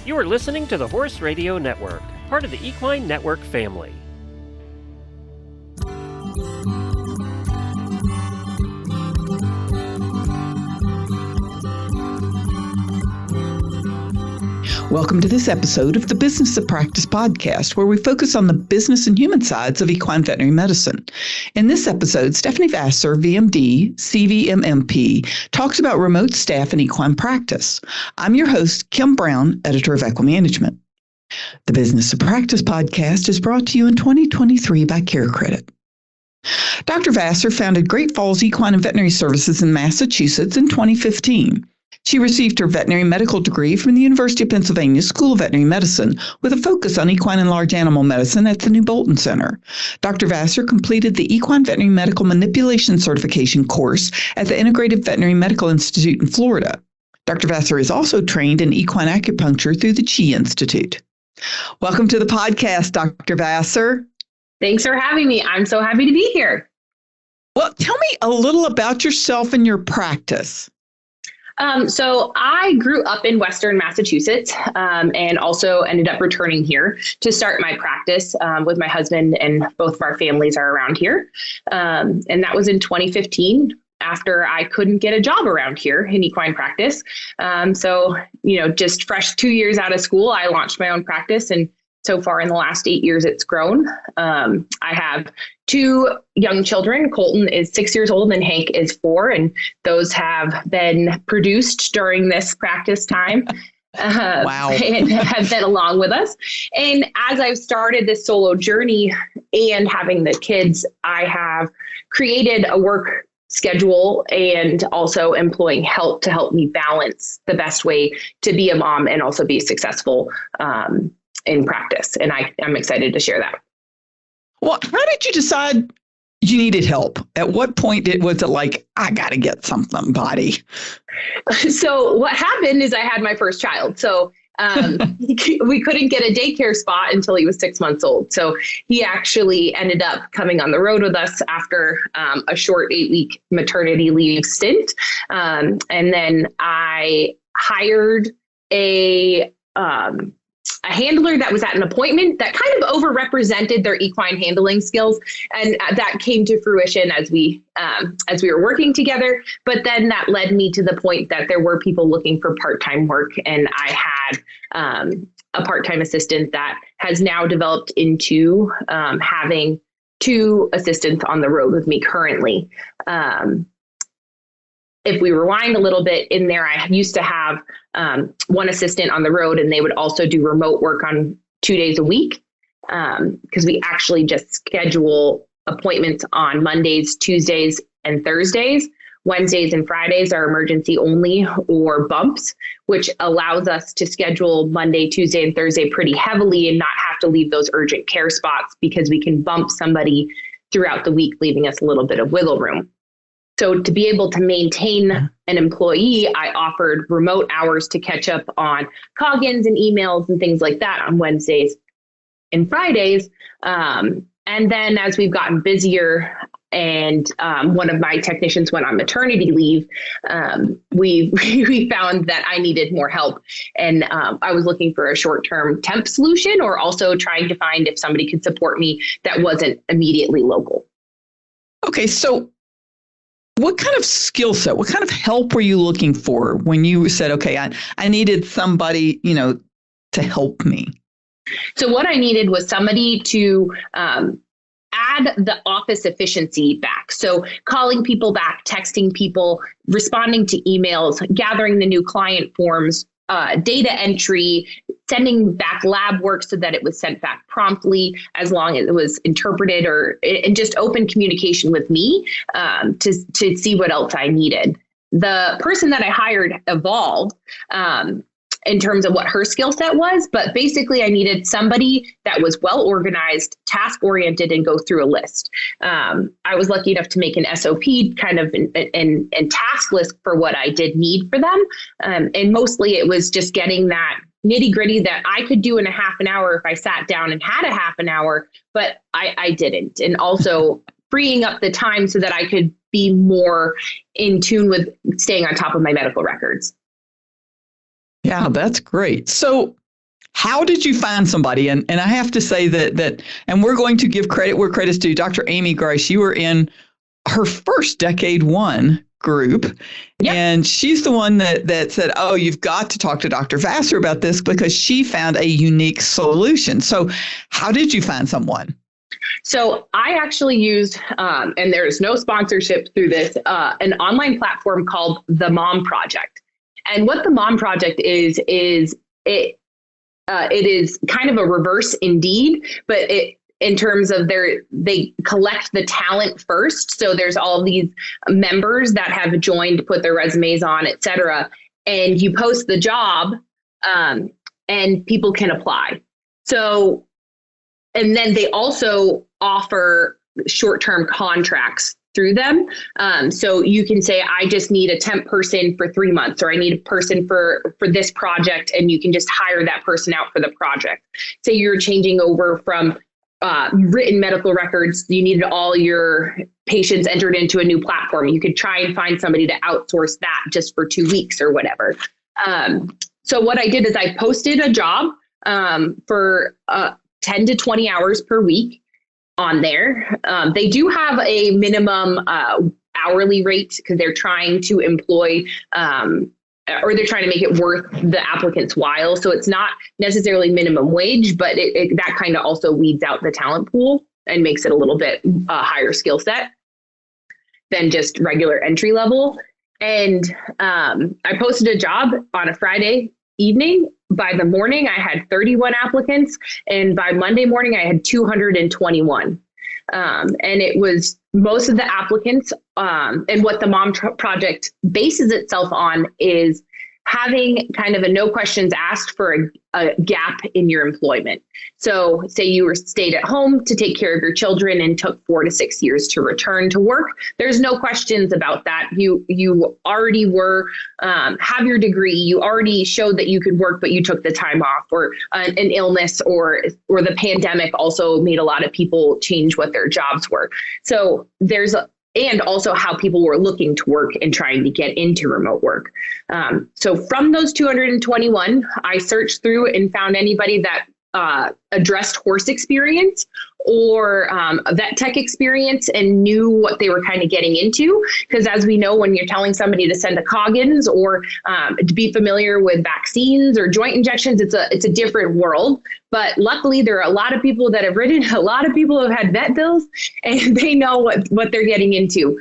You are listening to the Horse Radio Network, part of the Equine Network family. Welcome to this episode of the Business of Practice podcast, where we focus on the business and human sides of equine veterinary medicine. In this episode, Stephanie Vasser, VMD, CVMMP, talks about remote staff in equine practice. I'm your host, Kim Brown, editor of Equimanagement. The Business of Practice podcast is brought to you in 2023 by CareCredit. Dr. Vasser founded Great Falls Equine and Veterinary Services in Massachusetts in 2015. She received her veterinary medical degree from the University of Pennsylvania School of Veterinary Medicine with a focus on equine and large animal medicine at the New Bolton Center. Dr. Vasser completed the Equine Veterinary Medical Manipulation Certification course at the Integrated Veterinary Medical Institute in Florida. Dr. Vasser is also trained in equine acupuncture through the Chi Institute. Welcome to the podcast, Dr. Vasser. Thanks for having me. I'm so happy to be here. Well, tell me a little about yourself and your practice. So I grew up in Western Massachusetts and also ended up returning here to start my practice with my husband, and both of our families are around here. And that was in 2015 after I couldn't get a job around here in equine practice. So, just fresh 2 years out of school, I launched my own practice, and so far in the last 8 years, it's grown. I have 2 young children. Colton is 6 years old and Hank is 4. And those have been produced during this practice time. Wow. And have been along with us. And as I've started this solo journey and having the kids, I have created a work schedule and also employing help to help me balance the best way to be a mom and also be successful in practice. And I'm excited to share that. Well, how did you decide you needed help? At what point was it like, I got to get somebody? So what happened is I had my first child. So we couldn't get a daycare spot until he was 6 months old. So he actually ended up coming on the road with us after a short 8-week maternity leave stint. And then I hired a handler that was at an appointment that kind of overrepresented their equine handling skills. And that came to fruition as we were working together. But then that led me to the point that there were people looking for part-time work. And I had a part-time assistant that has now developed into having 2 assistants on the road with me currently. If we rewind a little bit in there, I used to have 1 assistant on the road, and they would also do remote work on 2 days a week because we actually just schedule appointments on Mondays, Tuesdays, and Thursdays. Wednesdays and Fridays are emergency only or bumps, which allows us to schedule Monday, Tuesday, and Thursday pretty heavily and not have to leave those urgent care spots because we can bump somebody throughout the week, leaving us a little bit of wiggle room. So to be able to maintain an employee, I offered remote hours to catch up on call-ins and emails and things like that on Wednesdays and Fridays. And then as we've gotten busier and one of my technicians went on maternity leave, we found that I needed more help. And I was looking for a short-term temp solution, or also trying to find if somebody could support me that wasn't immediately local. Okay, so what kind of skill set, what kind of help were you looking for when you said, okay, I needed somebody, to help me? So what I needed was somebody to add the office efficiency back. So calling people back, texting people, responding to emails, gathering the new client forms, data entry, sending back lab work so that it was sent back promptly as long as it was interpreted, and just open communication with me to see what else I needed. The person that I hired evolved in terms of what her skill set was, but basically I needed somebody that was well organized, task oriented, and go through a list. I was lucky enough to make an SOP kind of and task list for what I did need for them. And mostly it was just getting that nitty gritty that I could do in a half an hour if I sat down and had a half an hour, but I didn't. And also freeing up the time so that I could be more in tune with staying on top of my medical records. Yeah, that's great. So How did you find somebody? And I have to say that and we're going to give credit where credit's due. Dr. Amy Grace, you were in her first Decade One group. Yep. And she's the one that said, oh, you've got to talk to Dr. Vasser about this because she found a unique solution. So how did you find someone? So I actually used, and there's no sponsorship through this, an online platform called The Mom Project. And what The Mom Project is it is kind of a reverse Indeed, but in terms of they collect the talent first. So there's all these members that have joined, put their resumes on, et cetera, and you post the job and people can apply. So, and then they also offer short-term contracts through them. So you can say, I just need a temp person for 3 months, or I need a person for this project, and you can just hire that person out for the project. Say you're changing over from written medical records, you needed all your patients entered into a new platform. You could try and find somebody to outsource that just for 2 weeks or whatever. So what I did is I posted a job for 10 to 20 hours per week on there. They do have a minimum hourly rate because they're trying to employ or they're trying to make it worth the applicant's while. So it's not necessarily minimum wage, but that kind of also weeds out the talent pool and makes it a little bit higher skill set than just regular entry level. And I posted a job on a Friday evening. By the morning, I had 31 applicants, and by Monday morning, I had 221. And it was most of the applicants, and what the Mom Project bases itself on is having kind of a no questions asked for a gap in your employment. So say you were stayed at home to take care of your children and took 4 to 6 years to return to work. There's no questions about that. You already were, have your degree. You already showed that you could work, but you took the time off, or an illness or the pandemic also made a lot of people change what their jobs were. So and also how people were looking to work and trying to get into remote work. So from those 221, I searched through and found anybody that addressed horse experience or vet tech experience and knew what they were kind of getting into. Because as we know, when you're telling somebody to send a Coggins or to be familiar with vaccines or joint injections, it's a different world. But luckily, there are a lot of people that have written, a lot of people have had vet bills, and they know what they're getting into.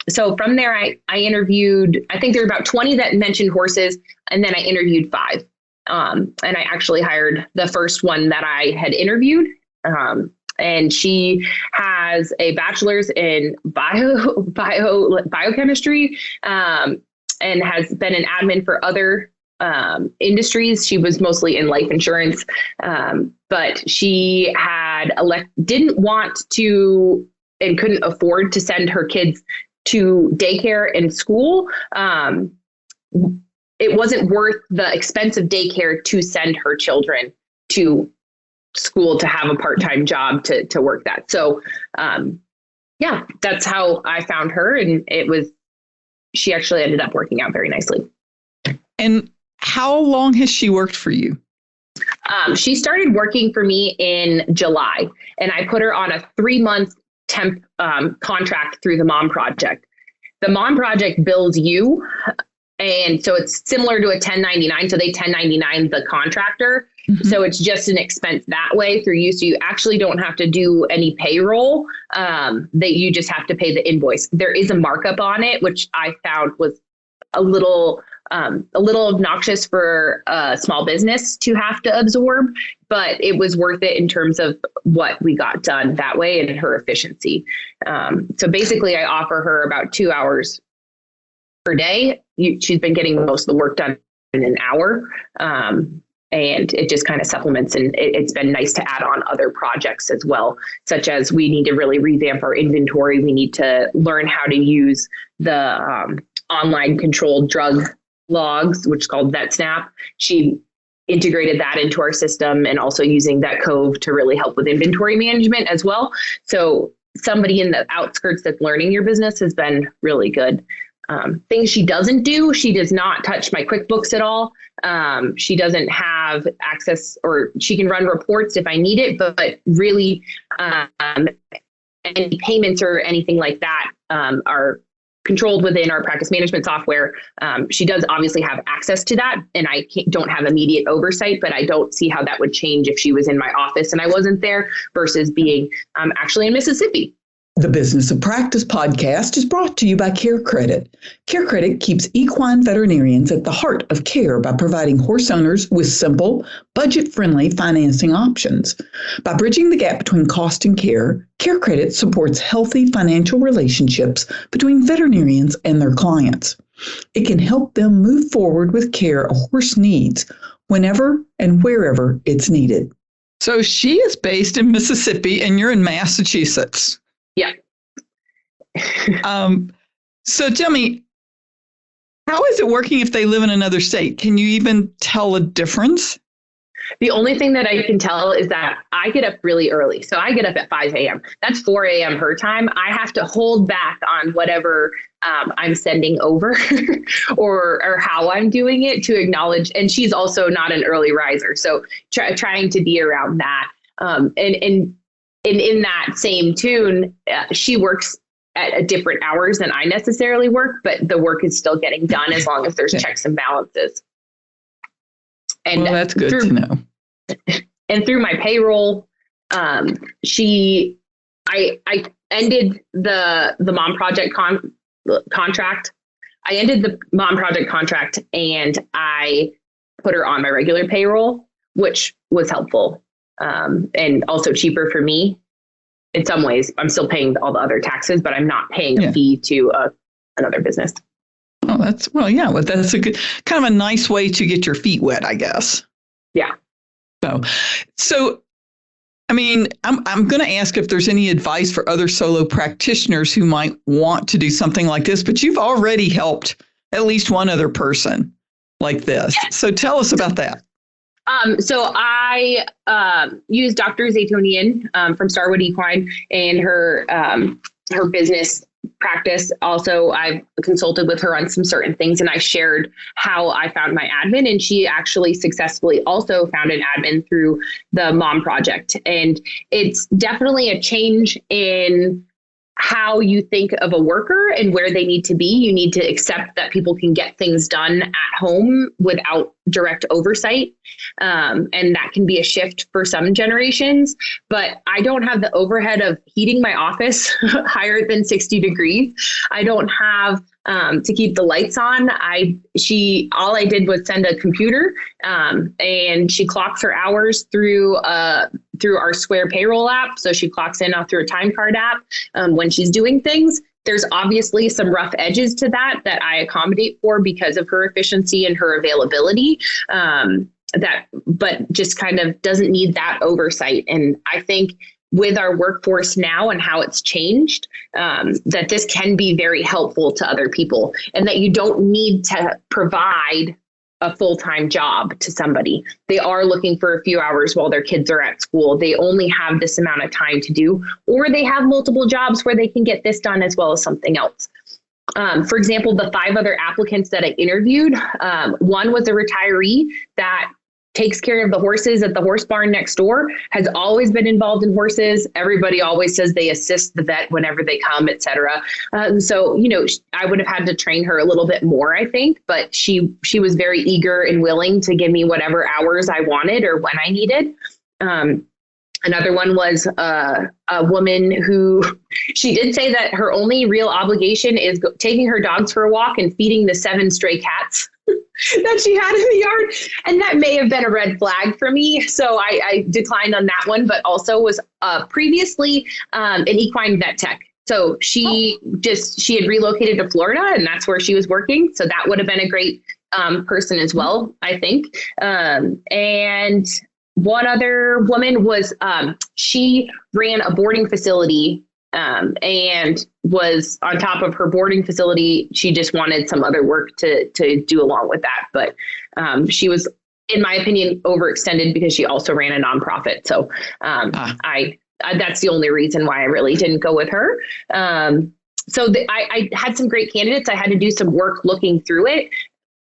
So from there, I interviewed, I think there were about 20 that mentioned horses, and then I interviewed 5. And I actually hired the first one that I had interviewed. And she has a bachelor's in biochemistry, and has been an admin for other industries. She was mostly in life insurance, but she had didn't want to and couldn't afford to send her kids to daycare and school. It wasn't worth the expense of daycare to send her children to school to have a part-time job to work that. So, that's how I found her. And she actually ended up working out very nicely. And how long has she worked for you? She started working for me in July, and I put her on a 3-month temp contract through the Mom Project. The Mom Project bills you. And so it's similar to a 1099. So they 1099 the contractor. Mm-hmm. So it's just an expense that way through you. So you actually don't have to do any payroll. That you just have to pay the invoice. There is a markup on it, which I found was a little obnoxious for a small business to have to absorb, but it was worth it in terms of what we got done that way and her efficiency. So basically I offer her about 2 hours per day. She's been getting most of the work done in an hour. And it just kind of supplements, and it's been nice to add on other projects as well, such as we need to really revamp our inventory. We need to learn how to use the online controlled drug logs, which is called VetSnap. She integrated that into our system, and also using VetCove to really help with inventory management as well. So somebody in the outskirts that's learning your business has been really good. things she doesn't do. She does not touch my QuickBooks at all. She doesn't have access, or she can run reports if I need it, but really any payments or anything like that are controlled within our practice management software. She does obviously have access to that, and I don't have immediate oversight, but I don't see how that would change if she was in my office and I wasn't there versus being actually in Mississippi. The Business of Practice podcast is brought to you by CareCredit. CareCredit keeps equine veterinarians at the heart of care by providing horse owners with simple, budget-friendly financing options. By bridging the gap between cost and care, CareCredit supports healthy financial relationships between veterinarians and their clients. It can help them move forward with care a horse needs whenever and wherever it's needed. So she is based in Mississippi and you're in Massachusetts. Yeah. So tell me, how is it working if they live in another state? Can you even tell a difference? The only thing that I can tell is that I get up really early. So I get up at 5 a.m. That's 4 a.m. her time. I have to hold back on whatever I'm sending over or how I'm doing it to acknowledge. And she's also not an early riser. So trying to be around that. And in that same tune, she works at different hours than I necessarily work, but the work is still getting done as long as there's checks and balances. And well, that's good to know. And through my payroll, I ended the Mom Project contract. I ended the Mom Project contract and I put her on my regular payroll, which was helpful. And also cheaper for me. In some ways, I'm still paying all the other taxes, but I'm not paying a fee to another business. Oh, that's a good, kind of a nice way to get your feet wet, I guess. Yeah. So, I mean, I'm going to ask if there's any advice for other solo practitioners who might want to do something like this, but you've already helped at least one other person like this. Yes. So tell us about that. So I use Dr. Zaytonian from Starwood Equine and her business practice. Also, I've consulted with her on some certain things, and I shared how I found my admin, and she actually successfully also found an admin through the Mom Project. And it's definitely a change in how you think of a worker and where they need to be. You need to accept that people can get things done at home without direct oversight. And that can be a shift for some generations, but I don't have the overhead of heating my office higher than 60 degrees. I don't have to keep the lights on. All I did was send a computer, and she clocks her hours through our Square payroll app. So she clocks in through a time card app when she's doing things. There's obviously some rough edges to that I accommodate for because of her efficiency and her availability. But just kind of doesn't need that oversight. And I think with our workforce now and how it's changed, that this can be very helpful to other people, and that you don't need to provide a full-time job to somebody. They are looking for a few hours while their kids are at school. They only have this amount of time to do, or they have multiple jobs where they can get this done as well as something else. For example, the 5 other applicants that I interviewed, one was a retiree that takes care of the horses at the horse barn next door, has always been involved in horses. Everybody always says they assist the vet whenever they come, et cetera. So, I would have had to train her a little bit more, I think, but she was very eager and willing to give me whatever hours I wanted or when I needed. Another one was a woman who, she did say that her only real obligation is taking her dogs for a walk and feeding the 7 stray cats that she had in the yard. And that may have been a red flag for me. So I declined on that one, but also was previously an equine vet tech. So she had relocated to Florida, and that's where she was working. So that would have been a great person as well, I think. And one other woman was, she ran a boarding facility and was on top of her boarding facility. She just wanted some other work to do along with that. But she was, in my opinion, overextended because she also ran a nonprofit. So that's the only reason why I really didn't go with her. I had some great candidates. I had to do some work looking through it.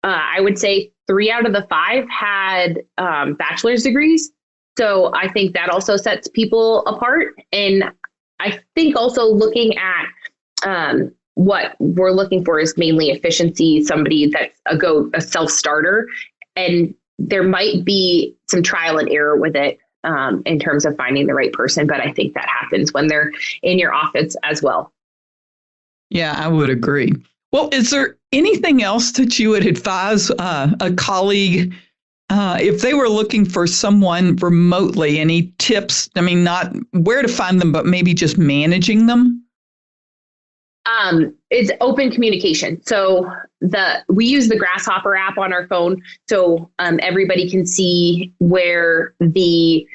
I would say 3 out of the 5 had bachelor's degrees. So I think that also sets people apart. And I think also looking at what we're looking for is mainly efficiency, somebody that's a self-starter. And there might be some trial and error with it in terms of finding the right person. But I think that happens when they're in your office as well. Yeah, I would agree. Well, is there anything else that you would advise a colleague if they were looking for someone remotely? Any tips? I mean, not where to find them, but maybe just managing them? It's open communication. So we use the Grasshopper app on our phone, so everybody can see where the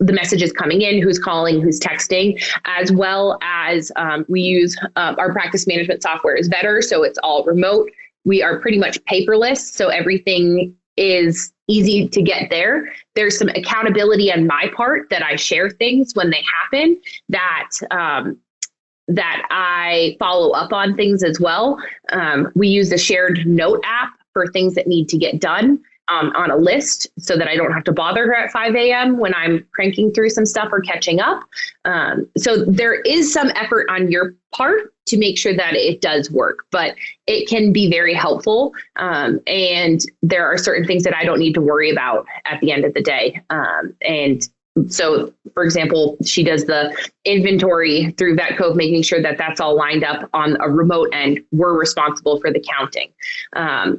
message is coming in, who's calling, who's texting, as well as we use our practice management software is Veterinary, so it's all remote. We are pretty much paperless, so everything is easy to get there. There's some accountability on my part that I share things when they happen, that I follow up on things as well. We use the shared note app for things that need to get done on a list so that I don't have to bother her at 5 a.m. when I'm cranking through some stuff or catching up. So there is some effort on your part to make sure that it does work, but it can be very helpful. And there are certain things that I don't need to worry about at the end of the day. And so, for example, she does the inventory through VetCove, making sure that that's all lined up on a remote end. We're responsible for the counting.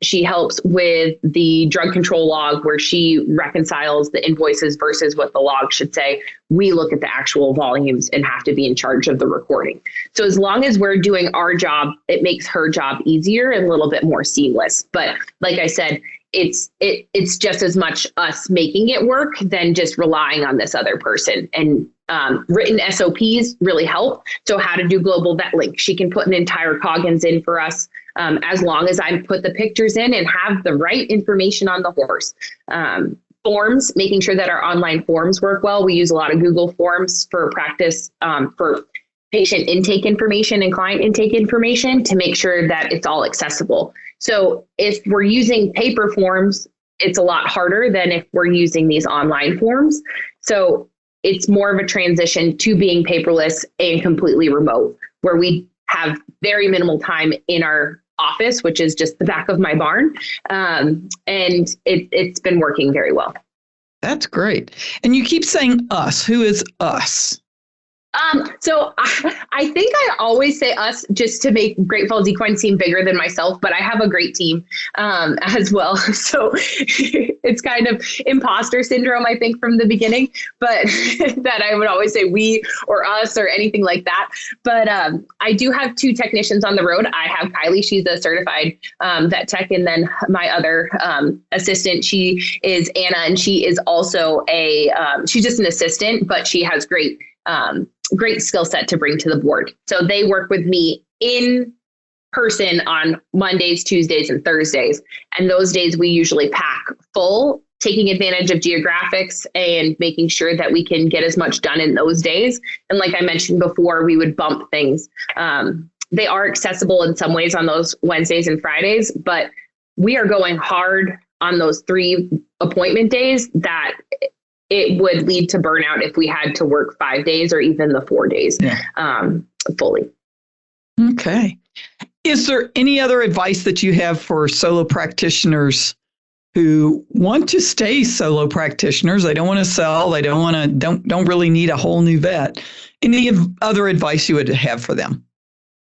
She helps with the drug control log, where she reconciles the invoices versus what the log should say. We look at the actual volumes and have to be in charge of the recording. So as long as we're doing our job, it makes her job easier and a little bit more seamless. But like I said, it's just as much us making it work than just relying on this other person. And written SOPs really help. So how to do global vet link. She can put an entire Coggins in for us as long as I put the pictures in and have the right information on the horse. Forms, making sure that our online forms work well. We use a lot of Google Forms for practice for patient intake information and client intake information to make sure that it's all accessible. So if we're using paper forms, it's a lot harder than if we're using these online forms. So it's more of a transition to being paperless and completely remote, where we have very minimal time in our office, which is just the back of my barn. And it's been working very well. That's great. And you keep saying us. Who is us? So I think I always say us just to make Great Falls Equine seem bigger than myself, but I have a great team as well. So it's kind of imposter syndrome, I think, from the beginning, but that I would always say we or us or anything like that. But I do have 2 technicians on the road. I have Kylie, she's a certified vet tech, and then my other assistant, she is Anna, and she is also she's just an assistant, but she has great skill set to bring to the board. So they work with me in person on Mondays, Tuesdays, and Thursdays. And those days we usually pack full, taking advantage of geographics and making sure that we can get as much done in those days. And like I mentioned before, we would bump things. They are accessible in some ways on those Wednesdays and Fridays, but we are going hard on those 3 appointment days that it would lead to burnout if we had to work 5 days or even the 4 days fully. Okay. Is there any other advice that you have for solo practitioners who want to stay solo practitioners? They don't want to sell. They don't really need a whole new vet. Any other advice you would have for them?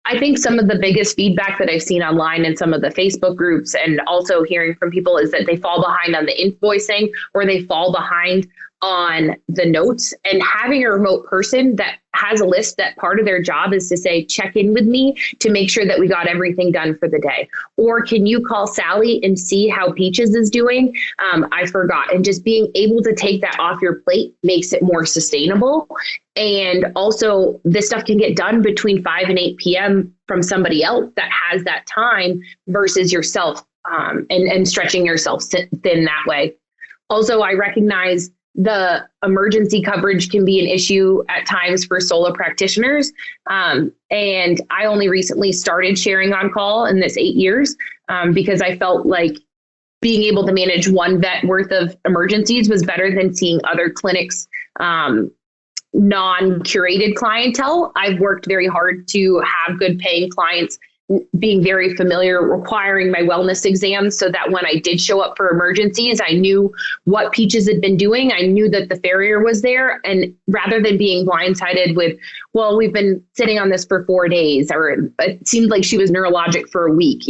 I think some of the biggest feedback that I've seen online in some of the Facebook groups and also hearing from people is that they fall behind on the invoicing, or they fall behind on the notes. And having a remote person that has a list that part of their job is to say, check in with me to make sure that we got everything done for the day. Or can you call Sally and see how Peaches is doing? I forgot. And just being able to take that off your plate makes it more sustainable. And also this stuff can get done between 5 and 8 p.m. from somebody else that has that time versus yourself and stretching yourself thin that way. Also, I recognize the emergency coverage can be an issue at times for solo practitioners. And I only recently started sharing on call in this 8 years because I felt like being able to manage one vet worth of emergencies was better than seeing other clinics' non-curated clientele. I've worked very hard to have good paying clients, being very familiar, requiring my wellness exams so that when I did show up for emergencies, I knew what Peaches had been doing. I knew that the farrier was there. And rather than being blindsided with, well, we've been sitting on this for 4 days, or it seemed like she was neurologic for a week,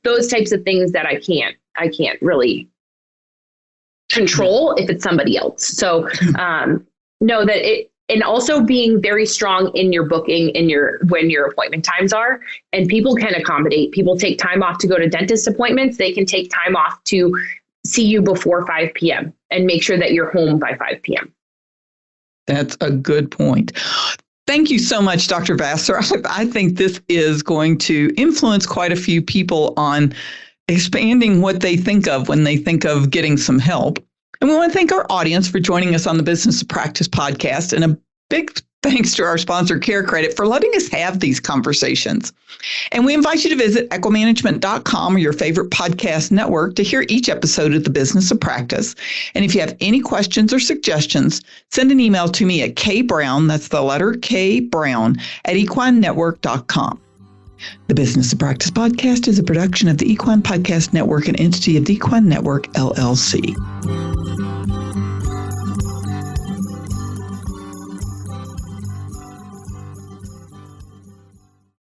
those types of things that I can't really control if it's somebody else. So know that and also being very strong in your booking when your appointment times are, and people can accommodate. People take time off to go to dentist appointments. They can take time off to see you before 5 p.m. and make sure that you're home by 5 p.m. That's a good point. Thank you so much, Dr. Vasser. I think this is going to influence quite a few people on expanding what they think of when they think of getting some help. And we want to thank our audience for joining us on the Business of Practice podcast, and a big thanks to our sponsor, CareCredit, for letting us have these conversations. And we invite you to visit equimanagement.com or your favorite podcast network to hear each episode of the Business of Practice. And if you have any questions or suggestions, send an email to me at kbrown, that's the letter K Brown, at equinenetwork.com. The Business of Practice podcast is a production of the Equine Podcast Network, an entity of the Equine Network, LLC.